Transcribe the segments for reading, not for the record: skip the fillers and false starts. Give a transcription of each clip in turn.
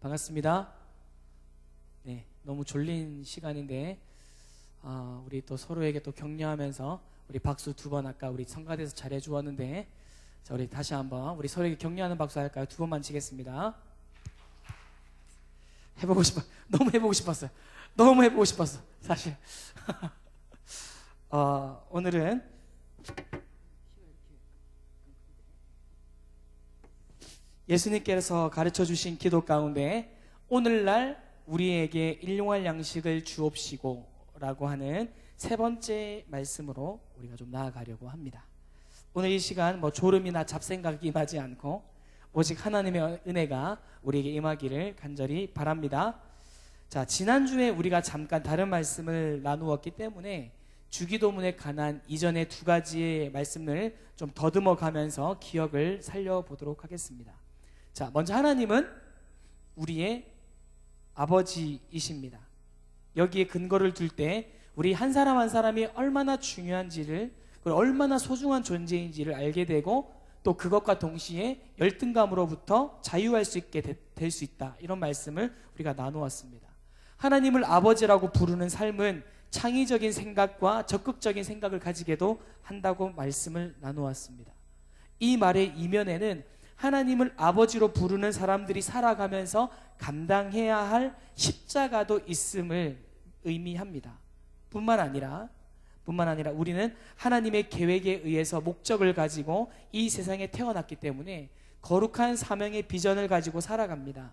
반갑습니다. 네, 너무 졸린 시간인데 우리 또 서로에게 또 격려하면서 우리 박수 2번 아까 우리 성가대에서 잘해 주었는데, 자, 우리 다시 한번 우리 서로에게 격려하는 박수 할까요? 2번만 치겠습니다. 해보고 싶어. 너무 해보고 싶었어요. 너무 해보고 싶었어, 사실. 오늘은 예수님께서 가르쳐 주신 기도 가운데 오늘날 우리에게 일용할 양식을 주옵시고 라고 하는 3번째 말씀으로 우리가 좀 나아가려고 합니다. 오늘 이 시간 졸음이나 잡생각이 임하지 않고 오직 하나님의 은혜가 우리에게 임하기를 간절히 바랍니다. 자, 지난주에 우리가 잠깐 다른 말씀을 나누었기 때문에 주기도문에 관한 이전의 2가지의 말씀을 좀 더듬어 가면서 기억을 살려보도록 하겠습니다. 자, 먼저 하나님은 우리의 아버지이십니다. 여기에 근거를 둘 때 우리 한 사람 한 사람이 얼마나 중요한지를, 그리고 얼마나 소중한 존재인지를 알게 되고, 또 그것과 동시에 열등감으로부터 자유할 수 있게 될 수 있다, 이런 말씀을 우리가 나누었습니다. 하나님을 아버지라고 부르는 삶은 창의적인 생각과 적극적인 생각을 가지게도 한다고 말씀을 나누었습니다. 이 말의 이면에는 하나님을 아버지로 부르는 사람들이 살아가면서 감당해야 할 십자가도 있음을 의미합니다. 뿐만 아니라 우리는 하나님의 계획에 의해서 목적을 가지고 이 세상에 태어났기 때문에 거룩한 사명의 비전을 가지고 살아갑니다.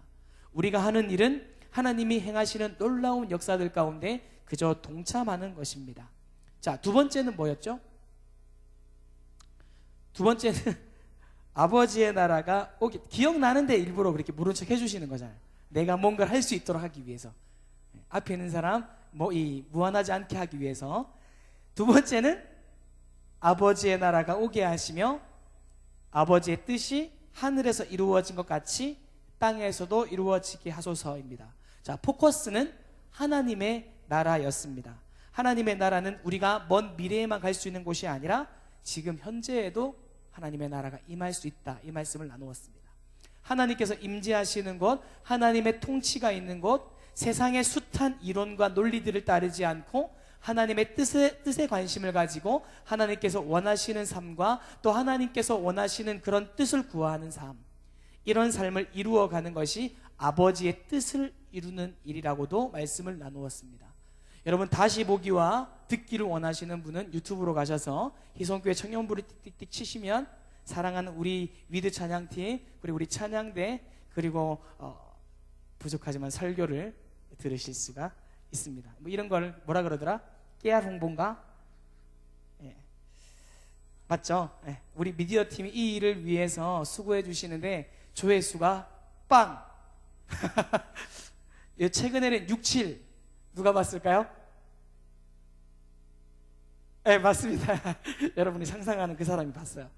우리가 하는 일은 하나님이 행하시는 놀라운 역사들 가운데 그저 동참하는 것입니다. 자, 2번째는 뭐였죠? 2번째는 아버지의 나라가 오기, 기억나는데 일부러 그렇게 모른 척 해주시는 거잖아요. 내가 뭔가를 할 수 있도록 하기 위해서, 앞에 있는 사람 무한하지 않게 하기 위해서. 2번째는 아버지의 나라가 오게 하시며 아버지의 뜻이 하늘에서 이루어진 것 같이 땅에서도 이루어지게 하소서입니다. 자, 포커스는 하나님의 나라였습니다. 하나님의 나라는 우리가 먼 미래에만 갈 수 있는 곳이 아니라 지금 현재에도 하나님의 나라가 임할 수 있다, 이 말씀을 나누었습니다. 하나님께서 임재하시는 곳, 하나님의 통치가 있는 곳, 세상의 숱한 이론과 논리들을 따르지 않고 하나님의 뜻에 관심을 가지고 하나님께서 원하시는 삶과 또 하나님께서 원하시는 그런 뜻을 구하는 삶, 이런 삶을 이루어가는 것이 아버지의 뜻을 이루는 일이라고도 말씀을 나누었습니다. 여러분, 다시 보기와 듣기를 원하시는 분은 유튜브로 가셔서 희성교회 청년부를 띡띡띡 치시면 사랑하는 우리 위드 찬양팀, 그리고 우리 찬양대, 그리고 부족하지만 설교를 들으실 수가 있습니다. 이런 걸 뭐라 그러더라? 깨알 홍보인가? 예. 맞죠? 예. 우리 미디어 팀이 이 일을 위해서 수고해 주시는데 조회수가 빵! 최근에는 6, 7 누가 봤을까요? 네, 맞습니다. 여러분이 상상하는 그 사람이 봤어요.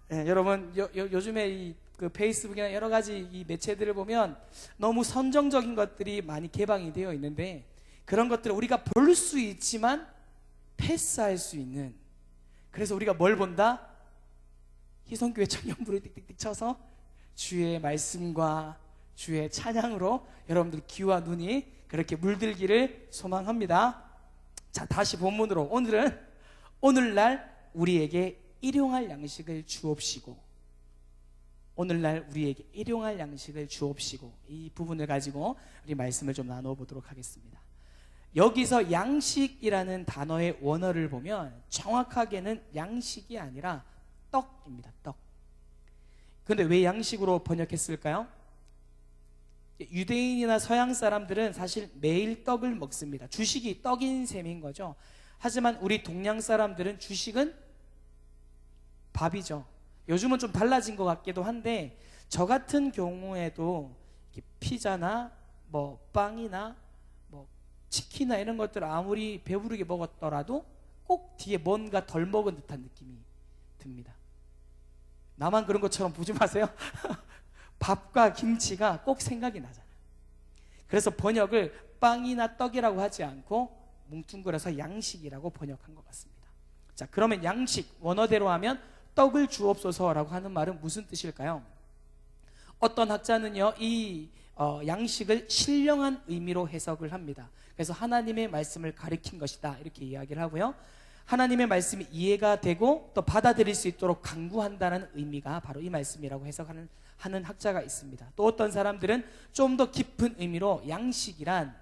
네, 여러분, 요즘에 그 페이스북이나 여러 가지 이 매체들을 보면 너무 선정적인 것들이 많이 개방이 되어 있는데, 그런 것들을 우리가 볼 수 있지만 패스할 수 있는, 그래서 우리가 뭘 본다? 희성교회 청년부를 띡띡띡 쳐서 주의 말씀과 주의 찬양으로 여러분들 귀와 눈이 그렇게 물들기를 소망합니다. 자, 다시 본문으로. 오늘은 오늘날 우리에게 일용할 양식을 주옵시고, 오늘날 우리에게 일용할 양식을 주옵시고, 이 부분을 가지고 우리 말씀을 좀 나눠보도록 하겠습니다. 여기서 양식이라는 단어의 원어를 보면 정확하게는 양식이 아니라 떡입니다. 떡. 그런데 왜 양식으로 번역했을까요? 유대인이나 서양 사람들은 사실 매일 떡을 먹습니다. 주식이 떡인 셈인 거죠. 하지만 우리 동양 사람들은 주식은 밥이죠. 요즘은 좀 달라진 것 같기도 한데, 저 같은 경우에도 피자나 빵이나 치킨이나 이런 것들 아무리 배부르게 먹었더라도 꼭 뒤에 뭔가 덜 먹은 듯한 느낌이 듭니다. 나만 그런 것처럼 보지 마세요. 밥과 김치가 꼭 생각이 나잖아요. 그래서 번역을 빵이나 떡이라고 하지 않고 뭉뚱그려서 양식이라고 번역한 것 같습니다. 자, 그러면 양식, 원어대로 하면 떡을 주옵소서라고 하는 말은 무슨 뜻일까요? 어떤 학자는요, 이 양식을 신령한 의미로 해석을 합니다. 그래서 하나님의 말씀을 가리킨 것이다, 이렇게 이야기를 하고요. 하나님의 말씀이 이해가 되고 또 받아들일 수 있도록 강구한다는 의미가 바로 이 말씀이라고 해석하는 학자가 있습니다. 또 어떤 사람들은 좀 더 깊은 의미로 양식이란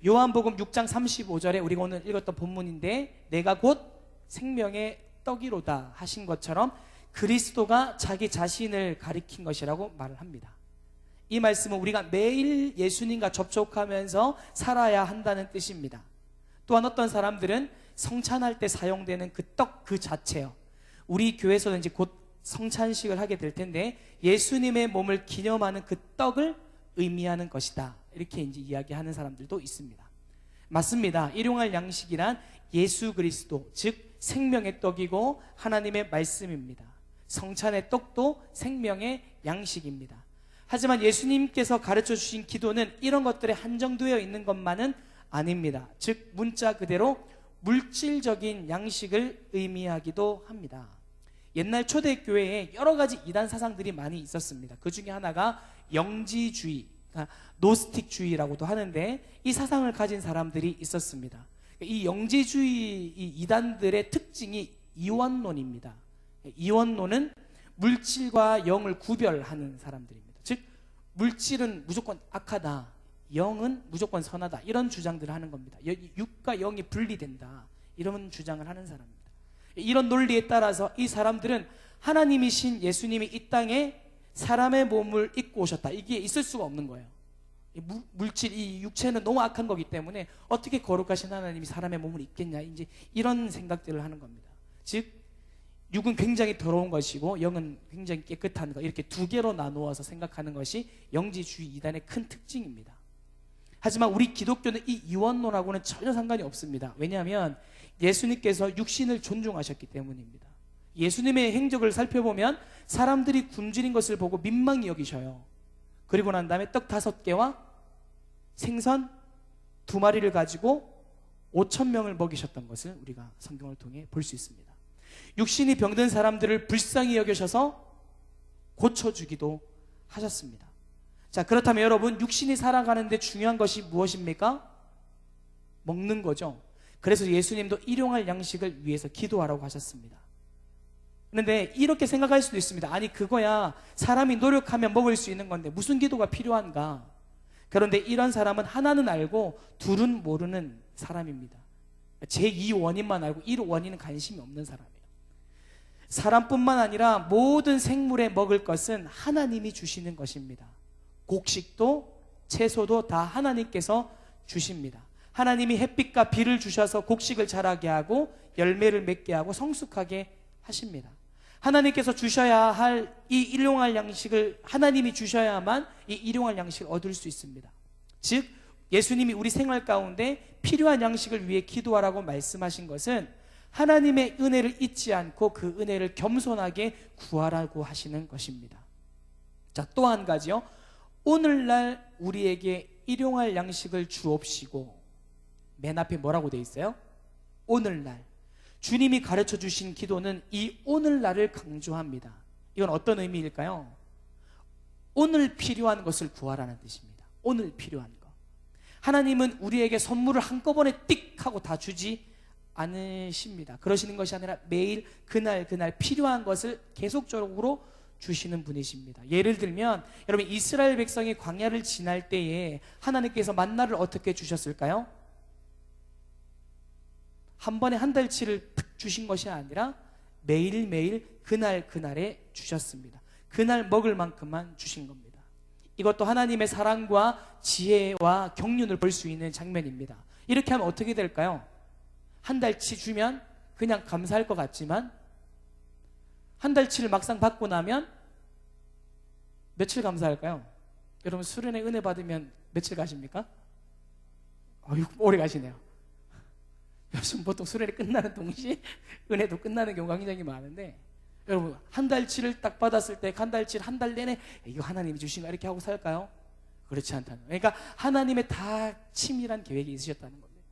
요한복음 6장 35절에 우리가 오늘 읽었던 본문인데, 내가 곧 생명의 떡이로다 하신 것처럼 그리스도가 자기 자신을 가리킨 것이라고 말을 합니다. 이 말씀은 우리가 매일 예수님과 접촉하면서 살아야 한다는 뜻입니다. 또한 어떤 사람들은 성찬할 때 사용되는 그 떡 그 자체요, 우리 교회에서는 이제 곧 성찬식을 하게 될 텐데 예수님의 몸을 기념하는 그 떡을 의미하는 것이다, 이렇게 이제 이야기하는 사람들도 있습니다. 맞습니다. 일용할 양식이란 예수 그리스도, 즉 생명의 떡이고 하나님의 말씀입니다. 성찬의 떡도 생명의 양식입니다. 하지만 예수님께서 가르쳐 주신 기도는 이런 것들에 한정되어 있는 것만은 아닙니다. 즉 문자 그대로 물질적인 양식을 의미하기도 합니다. 옛날 초대교회에 여러 가지 이단 사상들이 많이 있었습니다. 그 중에 하나가 영지주의, 노스틱주의라고도 하는데, 이 사상을 가진 사람들이 있었습니다. 이 영지주의 이 이단들의 특징이 이원론입니다. 이원론은 물질과 영을 구별하는 사람들입니다. 즉 물질은 무조건 악하다, 영은 무조건 선하다, 이런 주장들을 하는 겁니다. 육과 영이 분리된다, 이런 주장을 하는 사람입니다. 이런 논리에 따라서 이 사람들은 하나님이신 예수님이 이 땅에 사람의 몸을 입고 오셨다, 이게 있을 수가 없는 거예요. 물질, 이 육체는 너무 악한 거기 때문에 어떻게 거룩하신 하나님이 사람의 몸을 입겠냐, 이제 이런 생각들을 하는 겁니다. 즉 육은 굉장히 더러운 것이고 영은 굉장히 깨끗한 것, 이렇게 두 개로 나누어서 생각하는 것이 영지주의 이단의 큰 특징입니다. 하지만 우리 기독교는 이 이원론하고는 전혀 상관이 없습니다. 왜냐하면 예수님께서 육신을 존중하셨기 때문입니다. 예수님의 행적을 살펴보면 사람들이 굶주린 것을 보고 민망히 여기셔요. 그리고 난 다음에 떡 5개와 생선 2마리를 가지고 5,000명을 먹이셨던 것을 우리가 성경을 통해 볼 수 있습니다. 육신이 병든 사람들을 불쌍히 여기셔서 고쳐주기도 하셨습니다. 자, 그렇다면 여러분, 육신이 살아가는데 중요한 것이 무엇입니까? 먹는 거죠. 그래서 예수님도 일용할 양식을 위해서 기도하라고 하셨습니다. 그런데 이렇게 생각할 수도 있습니다. 아니 그거야 사람이 노력하면 먹을 수 있는 건데 무슨 기도가 필요한가? 그런데 이런 사람은 하나는 알고 둘은 모르는 사람입니다. 제2원인만 알고 1원인은 관심이 없는 사람이에요. 사람뿐만 아니라 모든 생물에 먹을 것은 하나님이 주시는 것입니다. 곡식도 채소도 다 하나님께서 주십니다. 하나님이 햇빛과 비를 주셔서 곡식을 자라게 하고 열매를 맺게 하고 성숙하게 하십니다. 하나님께서 주셔야 할 이 일용할 양식을 하나님이 주셔야만 이 일용할 양식을 얻을 수 있습니다. 즉 예수님이 우리 생활 가운데 필요한 양식을 위해 기도하라고 말씀하신 것은 하나님의 은혜를 잊지 않고 그 은혜를 겸손하게 구하라고 하시는 것입니다. 자, 또 한 가지요. 오늘날 우리에게 일용할 양식을 주옵시고, 맨 앞에 뭐라고 돼 있어요? 오늘날. 주님이 가르쳐 주신 기도는 이 오늘날을 강조합니다. 이건 어떤 의미일까요? 오늘 필요한 것을 구하라는 뜻입니다. 오늘 필요한 것. 하나님은 우리에게 선물을 한꺼번에 띡 하고 다 주지 않으십니다. 그러시는 것이 아니라 매일 그날 필요한 것을 계속적으로 주시는 분이십니다. 예를 들면 여러분, 이스라엘 백성이 광야를 지날 때에 하나님께서 만나를 어떻게 주셨을까요? 한 번에 한 달치를 탁 주신 것이 아니라 매일매일 그날에 주셨습니다. 그날 먹을 만큼만 주신 겁니다. 이것도 하나님의 사랑과 지혜와 경륜을 볼 수 있는 장면입니다. 이렇게 하면 어떻게 될까요? 한 달치 주면 그냥 감사할 것 같지만 한 달치를 막상 받고 나면 며칠 감사할까요? 여러분, 수련회 은혜 받으면 며칠 가십니까? 오래 가시네요. 요즘 보통 수련회 끝나는 동시에 은혜도 끝나는 경우가 굉장히 많은데, 여러분 한 달치를 딱 받았을 때 한 달치를 한 달 내내 이거 하나님이 주신 거 이렇게 하고 살까요? 그렇지 않다는 거예요. 그러니까 하나님의 다 치밀한 계획이 있으셨다는 겁니다.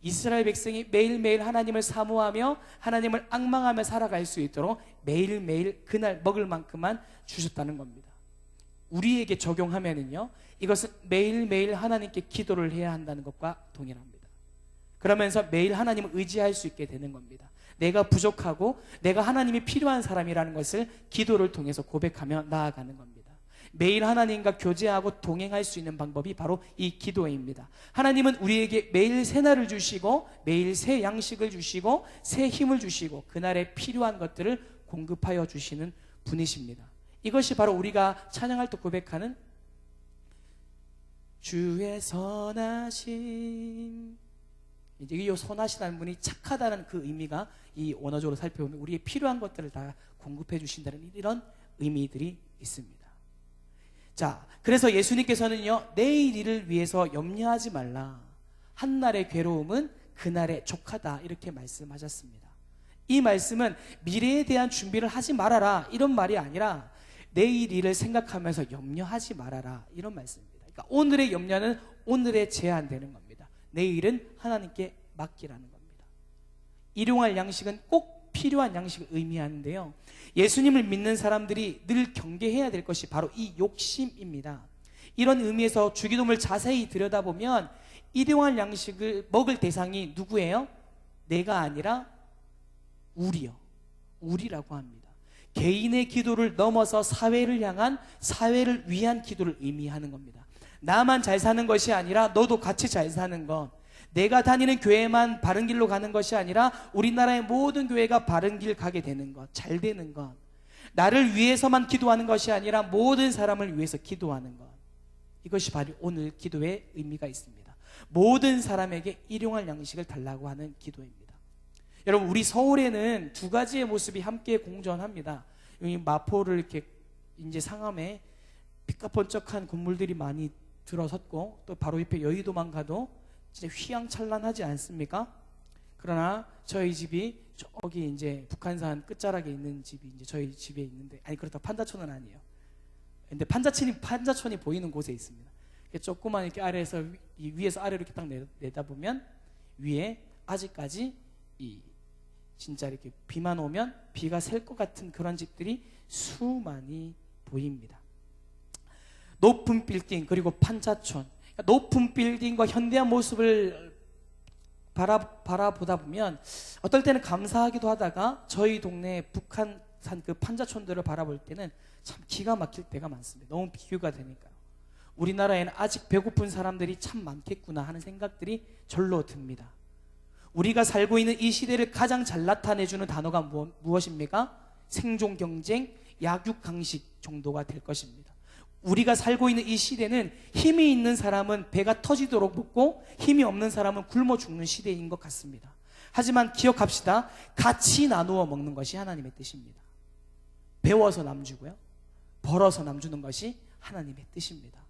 이스라엘 백성이 매일매일 하나님을 사모하며 하나님을 앙망하며 살아갈 수 있도록 매일매일 그날 먹을 만큼만 주셨다는 겁니다. 우리에게 적용하면은요, 이것은 매일매일 하나님께 기도를 해야 한다는 것과 동일합니다. 그러면서 매일 하나님을 의지할 수 있게 되는 겁니다. 내가 부족하고 내가 하나님이 필요한 사람이라는 것을 기도를 통해서 고백하며 나아가는 겁니다. 매일 하나님과 교제하고 동행할 수 있는 방법이 바로 이 기도입니다. 하나님은 우리에게 매일 새날을 주시고 매일 새 양식을 주시고 새 힘을 주시고 그날에 필요한 것들을 공급하여 주시는 분이십니다. 이것이 바로 우리가 찬양할 때 고백하는 주의 선하심, 이제 이 선하시라는 분이 착하다는 그 의미가 이 원어적으로 살펴보면 우리의 필요한 것들을 다 공급해 주신다는 이런 의미들이 있습니다. 자, 그래서 예수님께서는요, 내일 일을 위해서 염려하지 말라. 한날의 괴로움은 그날의 족하다, 이렇게 말씀하셨습니다. 이 말씀은 미래에 대한 준비를 하지 말아라, 이런 말이 아니라 내일 일을 생각하면서 염려하지 말아라, 이런 말씀입니다. 그러니까 오늘의 염려는 오늘에 제한되는 겁니다. 내일은 하나님께 맡기라는 겁니다. 일용할 양식은 꼭 필요한 양식을 의미하는데요, 예수님을 믿는 사람들이 늘 경계해야 될 것이 바로 이 욕심입니다. 이런 의미에서 주기도문을 자세히 들여다보면 일용할 양식을 먹을 대상이 누구예요? 내가 아니라 우리요, 우리라고 합니다. 개인의 기도를 넘어서 사회를 향한, 사회를 위한 기도를 의미하는 겁니다. 나만 잘 사는 것이 아니라 너도 같이 잘 사는 것, 내가 다니는 교회만 바른 길로 가는 것이 아니라 우리나라의 모든 교회가 바른 길 가게 되는 것, 잘 되는 것, 나를 위해서만 기도하는 것이 아니라 모든 사람을 위해서 기도하는 것, 이것이 바로 오늘 기도의 의미가 있습니다. 모든 사람에게 일용할 양식을 달라고 하는 기도입니다. 여러분, 우리 서울에는 두 가지의 모습이 함께 공존합니다. 여기 마포를 이렇게 이제 상암에 빛깔번쩍한 건물들이 많이 들어섰고, 또 바로 옆에 여의도만 가도 진짜 휘황찬란하지 않습니까? 그러나 저희 집이 저기 이제 북한산 끝자락에 있는 집이 이제 저희 집에 있는데, 아니 그렇다고 판자촌은 아니에요. 근데 판자촌이 보이는 곳에 있습니다. 조그만 이렇게 아래에서 위에서 아래로 이렇게 딱 내다보면 위에 아직까지 진짜 이렇게 비만 오면 비가 셀 것 같은 그런 집들이 수많이 보입니다. 높은 빌딩, 그리고 판자촌, 높은 빌딩과 현대한 모습을 바라보다 보면 어떨 때는 감사하기도 하다가 저희 동네 북한산 그 판자촌들을 바라볼 때는 참 기가 막힐 때가 많습니다. 너무 비교가 되니까요. 우리나라에는 아직 배고픈 사람들이 참 많겠구나 하는 생각들이 절로 듭니다. 우리가 살고 있는 이 시대를 가장 잘 나타내주는 단어가 무엇입니까? 생존 경쟁, 약육강식 정도가 될 것입니다. 우리가 살고 있는 이 시대는 힘이 있는 사람은 배가 터지도록 먹고 힘이 없는 사람은 굶어 죽는 시대인 것 같습니다. 하지만 기억합시다. 같이 나누어 먹는 것이 하나님의 뜻입니다. 배워서 남주고요, 벌어서 남주는 것이 하나님의 뜻입니다.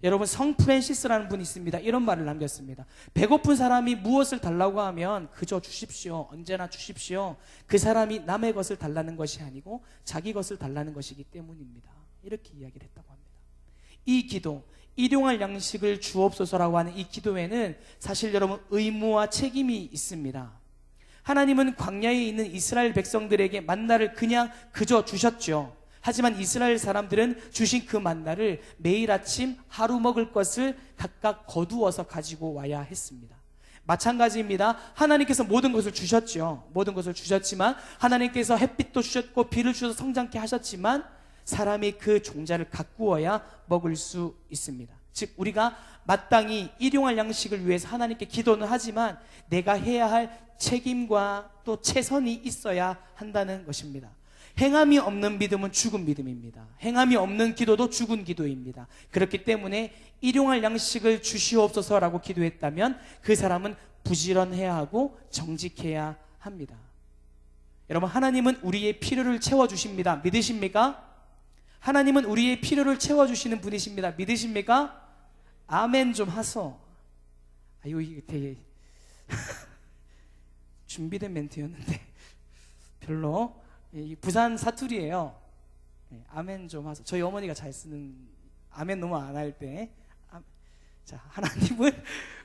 여러분, 성 프란시스라는 분이 있습니다. 이런 말을 남겼습니다. 배고픈 사람이 무엇을 달라고 하면 그저 주십시오, 언제나 주십시오. 그 사람이 남의 것을 달라는 것이 아니고 자기 것을 달라는 것이기 때문입니다. 이렇게 이야기를 했다고 합니다. 이 기도, 일용할 양식을 주옵소서라고 하는 이 기도에는 사실 여러분 의무와 책임이 있습니다. 하나님은 광야에 있는 이스라엘 백성들에게 만나를 그냥 그저 주셨죠. 하지만 이스라엘 사람들은 주신 그 만나를 매일 아침 하루 먹을 것을 각각 거두어서 가지고 와야 했습니다. 마찬가지입니다. 하나님께서 모든 것을 주셨죠. 모든 것을 주셨지만, 하나님께서 햇빛도 주셨고 비를 주셔서 성장케 하셨지만 사람이 그 종자를 가꾸어야 먹을 수 있습니다. 즉 우리가 마땅히 일용할 양식을 위해서 하나님께 기도는 하지만 내가 해야 할 책임과 또 최선이 있어야 한다는 것입니다. 행함이 없는 믿음은 죽은 믿음입니다. 행함이 없는 기도도 죽은 기도입니다. 그렇기 때문에 일용할 양식을 주시옵소서라고 기도했다면 그 사람은 부지런해야 하고 정직해야 합니다. 여러분, 하나님은 우리의 필요를 채워주십니다. 믿으십니까? 하나님은 우리의 필요를 채워주시는 분이십니다. 믿으십니까? 아멘 좀 하소. 아유, 이게 되게 준비된 멘트였는데 별로. 부산 사투리예요. 아멘 좀 하소. 저희 어머니가 잘 쓰는, 아멘 너무 안 할 때. 자, 하나님은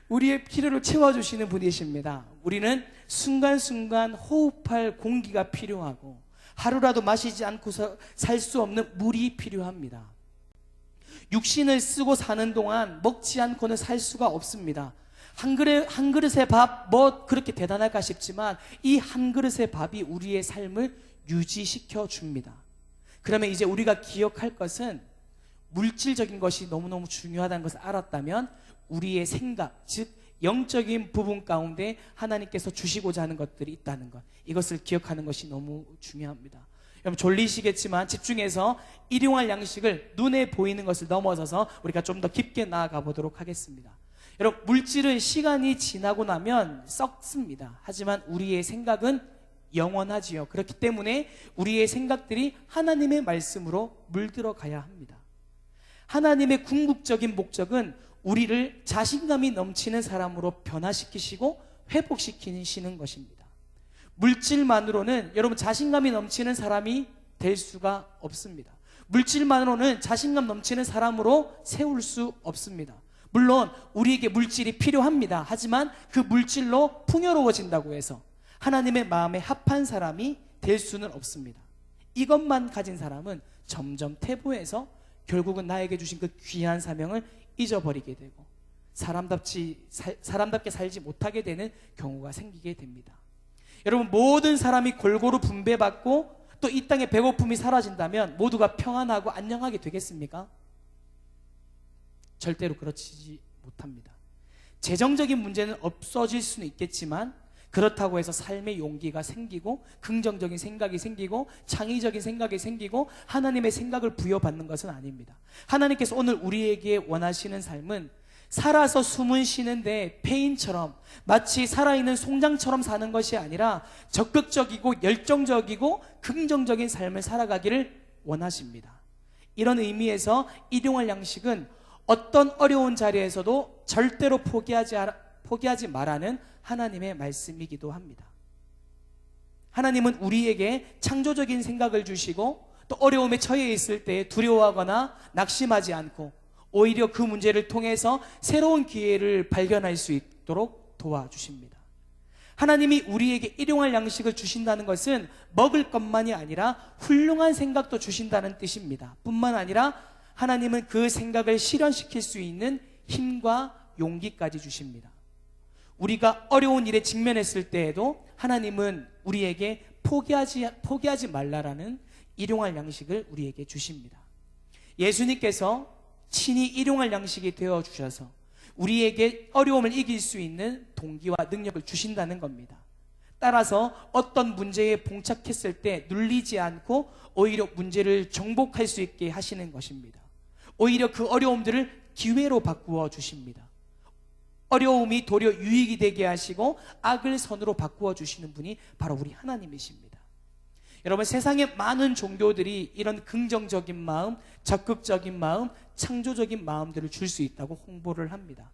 우리의 필요를 채워주시는 분이십니다. 우리는 순간순간 호흡할 공기가 필요하고 하루라도 마시지 않고서 살 수 없는 물이 필요합니다. 육신을 쓰고 사는 동안 먹지 않고는 살 수가 없습니다. 한 그릇의 밥 뭐 그렇게 대단할까 싶지만 이 한 그릇의 밥이 우리의 삶을 유지시켜 줍니다. 그러면 이제 우리가 기억할 것은 물질적인 것이 너무너무 중요하다는 것을 알았다면 우리의 생각, 즉 영적인 부분 가운데 하나님께서 주시고자 하는 것들이 있다는 것, 이것을 기억하는 것이 너무 중요합니다. 여러분 졸리시겠지만 집중해서 일용할 양식을 눈에 보이는 것을 넘어서서 우리가 좀 더 깊게 나아가 보도록 하겠습니다. 여러분 물질은 시간이 지나고 나면 썩습니다. 하지만 우리의 생각은 영원하지요. 그렇기 때문에 우리의 생각들이 하나님의 말씀으로 물들어 가야 합니다. 하나님의 궁극적인 목적은 우리를 자신감이 넘치는 사람으로 변화시키시고 회복시키시는 것입니다. 물질만으로는 여러분 자신감이 넘치는 사람이 될 수가 없습니다. 물질만으로는 자신감 넘치는 사람으로 세울 수 없습니다. 물론 우리에게 물질이 필요합니다. 하지만 그 물질로 풍요로워진다고 해서 하나님의 마음에 합한 사람이 될 수는 없습니다. 이것만 가진 사람은 점점 퇴보해서 결국은 나에게 주신 그 귀한 사명을 잊어버리게 되고 사람답게 살지 못하게 되는 경우가 생기게 됩니다. 여러분 모든 사람이 골고루 분배받고 또 이 땅에 배고픔이 사라진다면 모두가 평안하고 안녕하게 되겠습니까? 절대로 그렇지 못합니다. 재정적인 문제는 없어질 수는 있겠지만 그렇다고 해서 삶의 용기가 생기고 긍정적인 생각이 생기고 창의적인 생각이 생기고 하나님의 생각을 부여받는 것은 아닙니다. 하나님께서 오늘 우리에게 원하시는 삶은 살아서 숨은 쉬는데 폐인처럼 마치 살아있는 송장처럼 사는 것이 아니라 적극적이고 열정적이고 긍정적인 삶을 살아가기를 원하십니다. 이런 의미에서 일용할 양식은 어떤 어려운 자리에서도 절대로 포기하지 말라는 하나님의 말씀이기도 합니다. 하나님은 우리에게 창조적인 생각을 주시고 또 어려움에 처해 있을 때 두려워하거나 낙심하지 않고 오히려 그 문제를 통해서 새로운 기회를 발견할 수 있도록 도와주십니다. 하나님이 우리에게 일용할 양식을 주신다는 것은 먹을 것만이 아니라 훌륭한 생각도 주신다는 뜻입니다. 뿐만 아니라 하나님은 그 생각을 실현시킬 수 있는 힘과 용기까지 주십니다. 우리가 어려운 일에 직면했을 때에도 하나님은 우리에게 포기하지 말라라는 일용할 양식을 우리에게 주십니다. 예수님께서 친히 일용할 양식이 되어 주셔서 우리에게 어려움을 이길 수 있는 동기와 능력을 주신다는 겁니다. 따라서 어떤 문제에 봉착했을 때 눌리지 않고 오히려 문제를 정복할 수 있게 하시는 것입니다. 오히려 그 어려움들을 기회로 바꾸어 주십니다. 어려움이 도리어 유익이 되게 하시고 악을 선으로 바꾸어 주시는 분이 바로 우리 하나님이십니다. 여러분 세상의 많은 종교들이 이런 긍정적인 마음, 적극적인 마음, 창조적인 마음들을 줄 수 있다고 홍보를 합니다.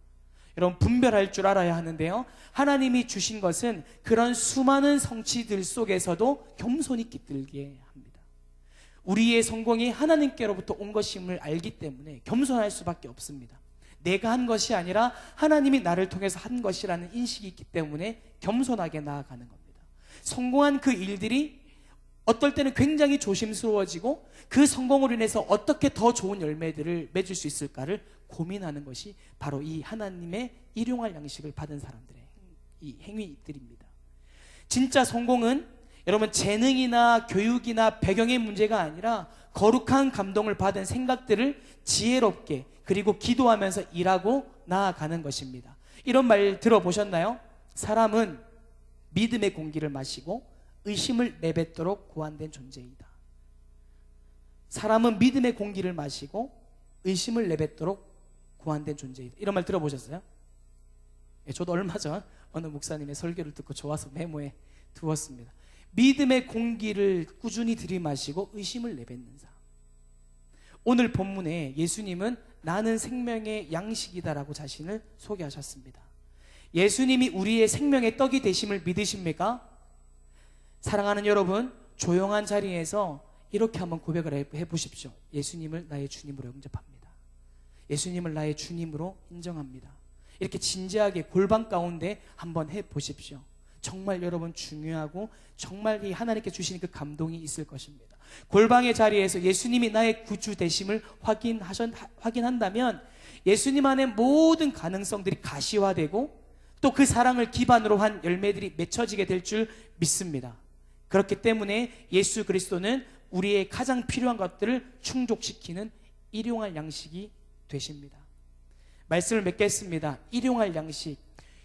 여러분 분별할 줄 알아야 하는데요, 하나님이 주신 것은 그런 수많은 성취들 속에서도 겸손히 깃들게 합니다. 우리의 성공이 하나님께로부터 온 것임을 알기 때문에 겸손할 수밖에 없습니다. 내가 한 것이 아니라 하나님이 나를 통해서 한 것이라는 인식이 있기 때문에 겸손하게 나아가는 겁니다. 성공한 그 일들이 어떨 때는 굉장히 조심스러워지고 그 성공으로 인해서 어떻게 더 좋은 열매들을 맺을 수 있을까를 고민하는 것이 바로 이 하나님의 일용할 양식을 받은 사람들의 이 행위들입니다. 진짜 성공은 여러분 재능이나 교육이나 배경의 문제가 아니라 거룩한 감동을 받은 생각들을 지혜롭게 그리고 기도하면서 일하고 나아가는 것입니다. 이런 말 들어보셨나요? 사람은 믿음의 공기를 마시고 의심을 내뱉도록 고안된 존재이다. 사람은 믿음의 공기를 마시고 의심을 내뱉도록 고안된 존재이다. 이런 말 들어보셨어요? 저도 얼마 전 어느 목사님의 설교를 듣고 좋아서 메모에 두었습니다. 믿음의 공기를 꾸준히 들이마시고 의심을 내뱉는 사람. 오늘 본문에 예수님은 나는 생명의 양식이다라고 자신을 소개하셨습니다. 예수님이 우리의 생명의 떡이 되심을 믿으십니까? 사랑하는 여러분, 조용한 자리에서 이렇게 한번 고백을 해보십시오. 예수님을 나의 주님으로 영접합니다. 예수님을 나의 주님으로 인정합니다. 이렇게 진지하게 골방 가운데 한번 해보십시오. 정말 여러분 중요하고 정말 이 하나님께 주시는 그 감동이 있을 것입니다. 골방의 자리에서 예수님이 나의 구주 되심을 확인한다면 예수님 안에 모든 가능성들이 가시화되고 또 그 사랑을 기반으로 한 열매들이 맺혀지게 될 줄 믿습니다. 그렇기 때문에 예수 그리스도는 우리의 가장 필요한 것들을 충족시키는 일용할 양식이 되십니다. 말씀을 맺겠습니다. 일용할 양식.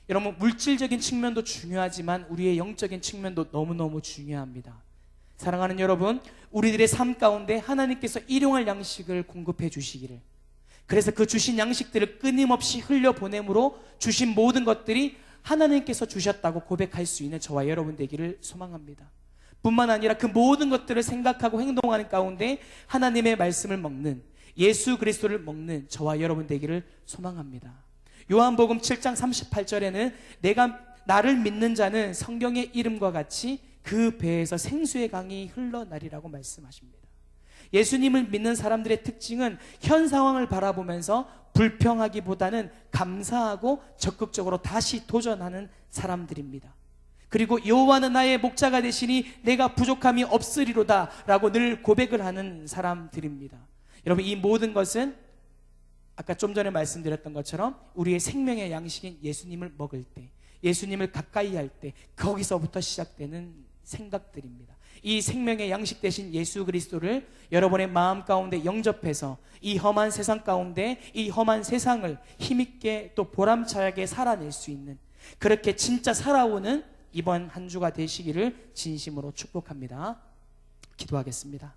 여러분, 물질적인 측면도 중요하지만 우리의 영적인 측면도 너무너무 중요합니다. 사랑하는 여러분, 우리들의 삶 가운데 하나님께서 일용할 양식을 공급해 주시기를, 그래서 그 주신 양식들을 끊임없이 흘려보내므로 주신 모든 것들이 하나님께서 주셨다고 고백할 수 있는 저와 여러분 되기를 소망합니다. 뿐만 아니라 그 모든 것들을 생각하고 행동하는 가운데 하나님의 말씀을 먹는, 예수 그리스도를 먹는 저와 여러분 되기를 소망합니다. 요한복음 7장 38절에는 나를 믿는 자는 성경의 이름과 같이 그 배에서 생수의 강이 흘러나리라고 말씀하십니다. 예수님을 믿는 사람들의 특징은 현 상황을 바라보면서 불평하기보다는 감사하고 적극적으로 다시 도전하는 사람들입니다. 그리고 여호와는 나의 목자가 되시니 내가 부족함이 없으리로다 라고 늘 고백을 하는 사람들입니다. 여러분, 이 모든 것은 아까 좀 전에 말씀드렸던 것처럼 우리의 생명의 양식인 예수님을 먹을 때, 예수님을 가까이 할 때 거기서부터 시작되는 생각들입니다. 이 생명의 양식 되신 예수 그리스도를 여러분의 마음 가운데 영접해서 이 험한 세상 가운데 이 험한 세상을 힘있게 또 보람차게 살아낼 수 있는, 그렇게 진짜 살아오는 이번 한 주가 되시기를 진심으로 축복합니다. 기도하겠습니다.